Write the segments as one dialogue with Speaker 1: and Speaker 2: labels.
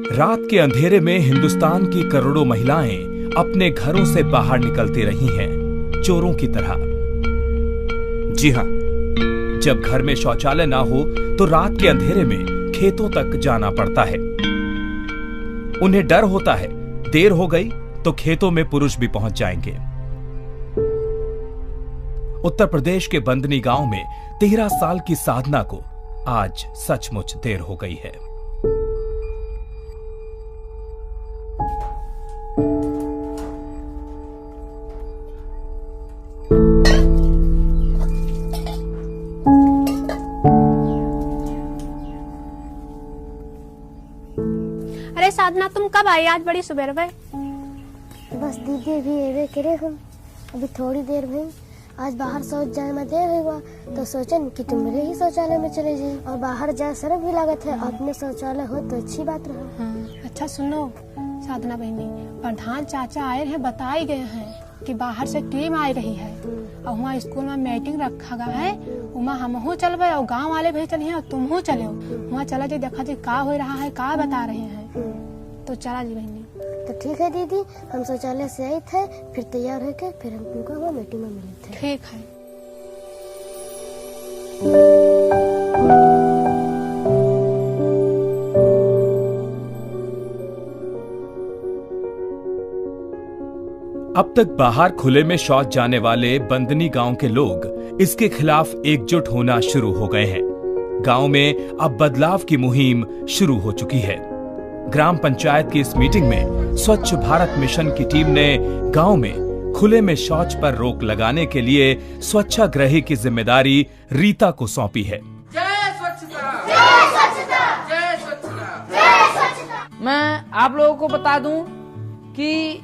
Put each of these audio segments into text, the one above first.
Speaker 1: रात के अंधेरे में हिंदुस्तान की करोड़ों महिलाएं अपने घरों से बाहर निकलती रही हैं, चोरों की तरह। जी हां, जब घर में शौचालय ना हो तो रात के अंधेरे में खेतों तक जाना पड़ता है। उन्हें डर होता है देर हो गई तो खेतों में पुरुष भी पहुंच जाएंगे। उत्तर प्रदेश के बंदनी गांव में 13 साल की साधना को आज सचमुच देर हो गई है।
Speaker 2: अरे साधना, तुम कब आई? आज बड़ी सुबह भाई।
Speaker 3: बस दीदी भी एवे करे हम अभी थोड़ी देर भाई। आज बाहर शौच जाए में देर हुआ तो सोचन कि तुम मेरे ही शौचालय में चले जाए, और बाहर जाए शर्म भी लागत है। अपने शौचालय हो तो अच्छी बात रहा।
Speaker 2: अच्छा सुनो साधना बहनी, प्रधान चाचा आए हैं, बताए गए हैं कि बाहर से टीम आई रही है और वहाँ स्कूल में मीटिंग रखा गया है। वहाँ हम चलबे और गांव वाले भी चलिए और तुम चले। वहाँ चला जी, देखा जी का हो रहा है, का बता रहे हैं। तो चला जी बहनी।
Speaker 3: तो ठीक है दीदी, हम शौचालय से आए थे, फिर तैयार होके फिर हम तुमको वहाँ मीटिंग में मिले थे।
Speaker 2: ठीक है।
Speaker 1: अब तक बाहर खुले में शौच जाने वाले बंदनी गांव के लोग इसके खिलाफ एकजुट होना शुरू हो गए हैं। गांव में अब बदलाव की मुहिम शुरू हो चुकी है। ग्राम पंचायत की इस मीटिंग में स्वच्छ भारत मिशन की टीम ने गांव में खुले में शौच पर रोक लगाने के लिए स्वच्छाग्रही की जिम्मेदारी रीता को सौंपी है।
Speaker 4: जय स्वच्छता, जय स्वच्छता, जय स्वच्छता, जय स्वच्छता। मैं आप लोगों को बता दूं कि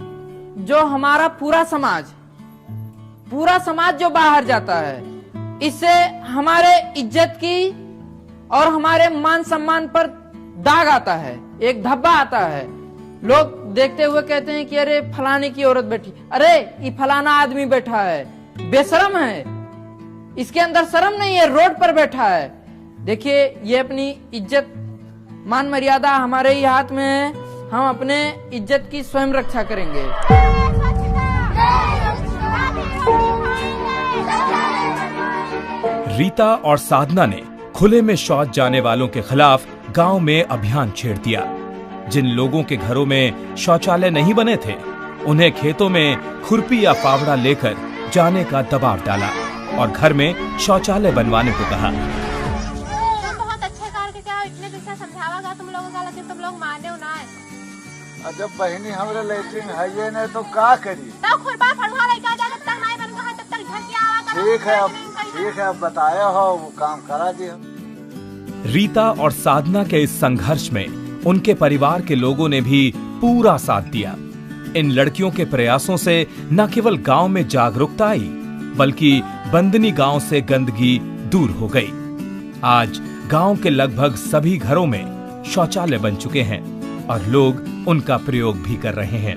Speaker 4: जो हमारा पूरा समाज जो बाहर जाता है, इससे हमारे इज्जत की और हमारे मान सम्मान पर दाग आता है, एक धब्बा आता है। लोग देखते हुए कहते हैं कि अरे फलाने की औरत बैठी, अरे ये फलाना आदमी बैठा है, बेशरम है, इसके अंदर शर्म नहीं है, रोड पर बैठा है। देखिए, ये अपनी इज्जत मान मर्यादा हमारे ही हाथ में है। हम अपने इज्जत की स्वयं रक्षा करेंगे।
Speaker 1: रीता और साधना ने खुले में शौच जाने वालों के खिलाफ गांव में अभियान छेड़ दिया। जिन लोगों के घरों में शौचालय नहीं बने थे, उन्हें खेतों में खुरपी या फावड़ा लेकर जाने का दबाव डाला और घर में शौचालय बनवाने को कहा।
Speaker 2: तुम बहुत अच्छे कार्य क्या इतने दिन से समझावागा तुम लोगों का, लेकिन तुम लोग माने ना।
Speaker 5: जब बहनी हमारे लैट्रिन है ये नहीं तो का करी?
Speaker 2: तो खुरपा फड़वा लेकर जा, जब तक नहीं बनगा है तब तक घर की आवा करो।
Speaker 5: ठीक है, अब बताया हो वो काम करा दिया।
Speaker 1: रीता और साधना के इस संघर्ष में उनके परिवार के लोगों ने भी पूरा साथ दिया। इन लड़कियों के प्रयासों से न केवल गांव में जागरूकता आई, बल्कि बंदनी गांव से गंदगी दूर हो गई। आज गांव के लगभग सभी घरों में शौचालय बन चुके हैं और लोग उनका प्रयोग भी कर रहे हैं।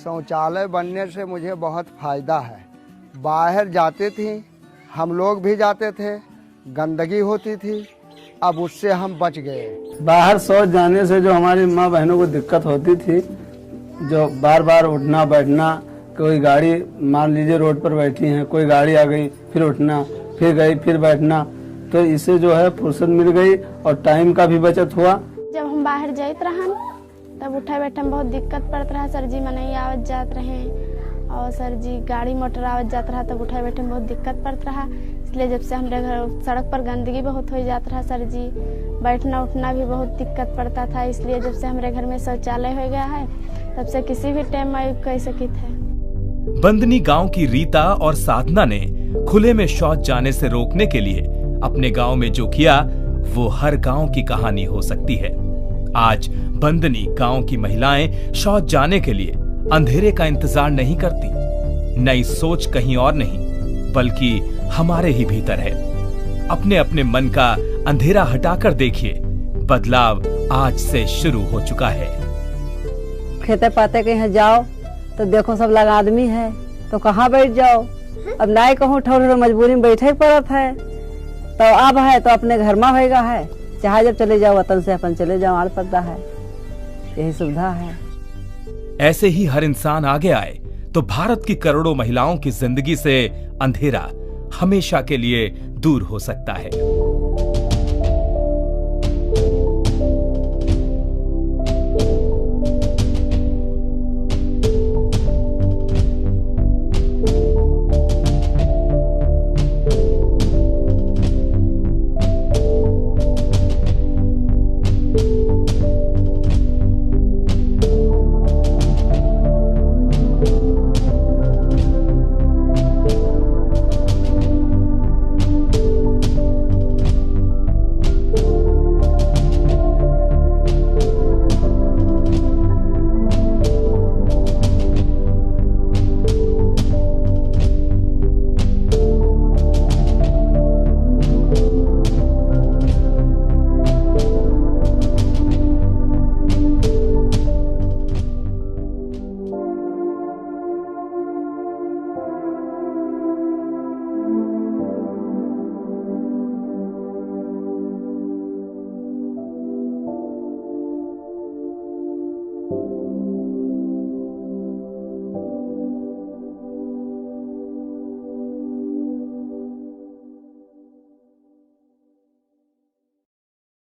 Speaker 6: शौचालय बनने से मुझे बहुत फायदा है। बाहर जाते थे, हम लोग भी जाते थे, गंदगी होती थी, अब उससे हम बच गए।
Speaker 7: बाहर शौच जाने से जो हमारी माँ बहनों को दिक्कत होती थी, जो बार बार उठना बैठना, कोई गाड़ी मान लीजिए रोड पर बैठी है, कोई गाड़ी आ गई, फिर उठना, फिर गई, फिर बैठना, तो इससे जो है फुर्सत मिल गई और टाइम का भी बचत हुआ।
Speaker 8: जब हम बाहर जाते रहन तब उठे बैठे में बहुत दिक्कत पड़त रहा। सर जी मनई आवत जात रहे और सर जी गाड़ी मोटर आवत जात रहा, तब उठे बैठे में बहुत दिक्कत पड़त रहा। इसलिए जब से हमारे घर सड़क पर गंदगी बहुत हो जात रहा, सर जी बैठना उठना भी बहुत दिक्कत पड़ता था। इसलिए जब से हमारे घर में शौचालय हो गया है, तब से किसी भी टाइम में कह सकी थे।
Speaker 1: बंदनी गांव की रीता और साधना ने खुले में शौच जाने से रोकने के लिए अपने गांव में जो किया, वो हर गांव की कहानी हो सकती है। आज बंदनी गांव की महिलाएं शौच जाने के लिए अंधेरे का इंतजार नहीं करती। नई सोच कहीं और नहीं, बल्कि हमारे ही भीतर है। अपने अपने मन का अंधेरा हटाकर देखिए, बदलाव आज से शुरू हो चुका है।
Speaker 9: खेते पाते के यहाँ जाओ तो देखो सब लगा आदमी है, तो कहाँ बैठ जाओ। अब नाई कहूँ ठोर मजबूरी में बैठे पड़त है, तो अब है तो अपने घर में होगा है, चाहे जब चले जाओ वतन से अपन चले जाओ, आड़ पड़ता है, यही सुविधा है।
Speaker 1: ऐसे ही हर इंसान आगे आए तो भारत की करोड़ों महिलाओं की जिंदगी से अंधेरा हमेशा के लिए दूर हो सकता है।